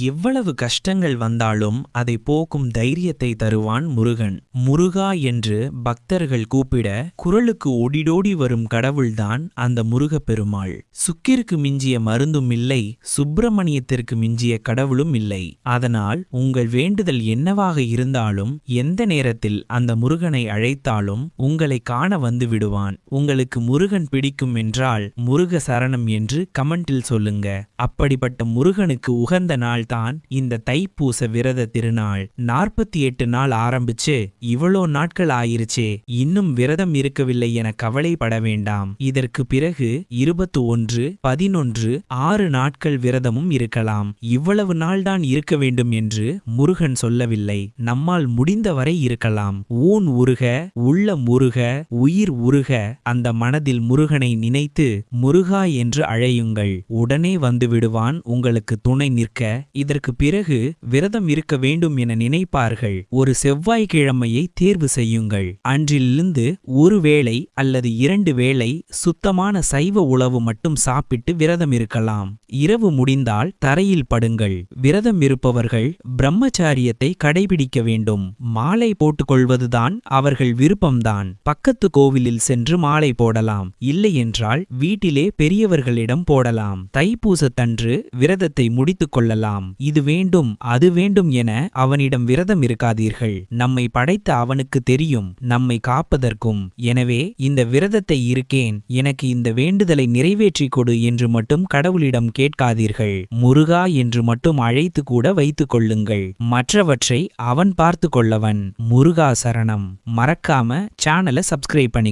எவ்வளவு கஷ்டங்கள் வந்தாலும் அதை போக்கும் தைரியத்தை தருவான் முருகன். முருகா என்று பக்தர்கள் கூப்பிட குரலுக்கு ஓடிடோடி வரும் கடவுள்தான் அந்த முருகப்பெருமாள். சுக்கிற்கு மிஞ்சிய மருந்தும் இல்லை, சுப்பிரமணியத்திற்கு மிஞ்சிய கடவுளும் இல்லை. அதனால் உங்கள் வேண்டுதல் என்னவாக இருந்தாலும் எந்த நேரத்தில் அந்த முருகனை அழைத்தாலும் உங்களை காண வந்து விடுவான். உங்களுக்கு முருகன் பிடிக்கும் என்றால் முருக சரணம் என்று கமெண்டில் சொல்லுங்க. அப்படிப்பட்ட முருகனுக்கு உகந்த நாள் தான் இந்த தைப்பூச விரத திருநாள். 48 நாள் ஆரம்பிச்சு இவ்வளோ நாட்கள் ஆயிருச்சே, இன்னும் விரதம் இருக்கவில்லை என கவலைப்பட வேண்டாம். இதற்கு பிறகு 21, 11, 6 நாட்கள் விரதமும் இருக்கலாம். இவ்வளவு நாள் தான் இருக்க வேண்டும் என்று முருகன் சொல்லவில்லை. நம்மால் முடிந்தவரை இருக்கலாம். ஊன் உருக, உள்ளம் உருக, உயிர் உருக அந்த மனதில் முருகனை நினைத்து முருகா என்று அழையுங்கள். உடனே வந்து விடுவான் உங்களுக்கு துணை நிற்க. இதற்கு பிறகு விரதம் இருக்க வேண்டும் என நினைப்பார்கள். ஒரு செவ்வாய்க்கிழமையை தேர்வு செய்யுங்கள். அன்றிலிருந்து ஒரு வேளை அல்லது 2 வேளை சுத்தமான சைவ உணவு மட்டும் சாப்பிட்டு விரதம் இருக்கலாம். இரவு முடிந்தால் தரையில் படுங்கள். விரதம் இருப்பவர்கள் பிரம்மச்சாரியத்தை கடைபிடிக்க வேண்டும். மாலை போட்டுக்கொள்வதுதான் அவர்கள் விருப்பம்தான். பக்கத்து கோவிலில் சென்று மாலை போடலாம். இல்லையென்றால் வீட்டிலே பெரியவர்களிடம் போடலாம். தைப்பூசத்தன்று விரதத்தை முடித்துக் கொள்ளலாம். இது வேண்டும் அது வேண்டும் என அவனிடம் விரதம் இருக்காதீர்கள். நம்மை படைத்த அவனுக்கு தெரியும் நம்மை காப்பதற்கும். எனவே இந்த விரதத்தை இருக்கேன், எனக்கு இந்த வேண்டுதலை நிறைவேற்றிக் கொடு என்று மட்டும் கடவுளிடம் கேட்காதீர்கள். முருகா என்று மட்டும் அழைத்து கூட வைத்துக் கொள்ளுங்கள். மற்றவற்றை அவன் பார்த்து கொள்ளவன். முருகா சரணம். மறக்காம சேனலை சப்ஸ்கிரைப் பண்ணி